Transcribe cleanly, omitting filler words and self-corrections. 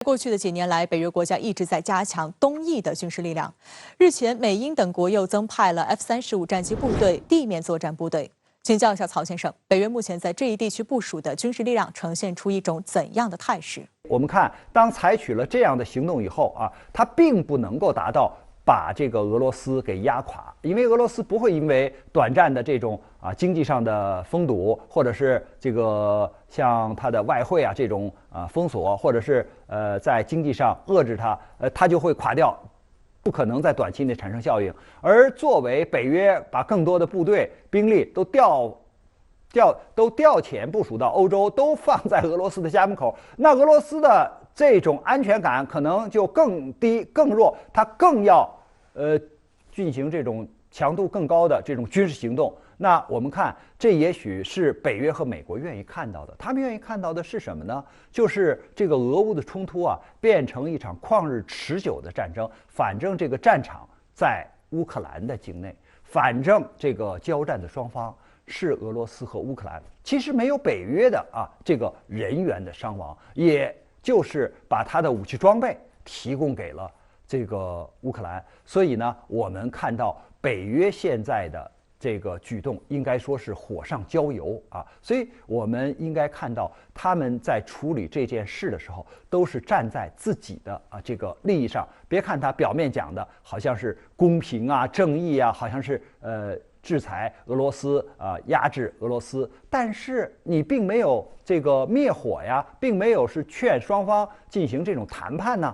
过去的几年来，北约国家一直在加强东翼的军事力量。日前，美英等国又增派了 F-35战机部队、地面作战部队。请教一下曹先生，北约目前在这一地区部署的军事力量呈现出一种怎样的态势？我们看，当采取了这样的行动以后它并不能够达到把这个俄罗斯给压垮，因为俄罗斯不会因为短暂的这种经济上的封堵，或者是这个像它的外汇这种封锁，或者是在经济上遏制它就会垮掉，不可能在短期内产生效应。而作为北约把更多的部队兵力都调遣部署到欧洲，都放在俄罗斯的家门口，那俄罗斯的这种安全感可能就更低更弱，它更要进行这种强度更高的这种军事行动。那我们看，这也许是北约和美国愿意看到的。他们愿意看到的是什么呢？就是这个俄乌的冲突变成一场旷日持久的战争。反正这个战场在乌克兰的境内，反正这个交战的双方是俄罗斯和乌克兰，其实没有北约的这个人员的伤亡，也就是把他的武器装备提供给了这个乌克兰。所以呢，我们看到北约现在的这个举动应该说是火上浇油所以我们应该看到他们在处理这件事的时候，都是站在自己的这个利益上。别看他表面讲的好像是公平正义好像是制裁俄罗斯压制俄罗斯，但是你并没有这个灭火并没有是劝双方进行这种谈判呢。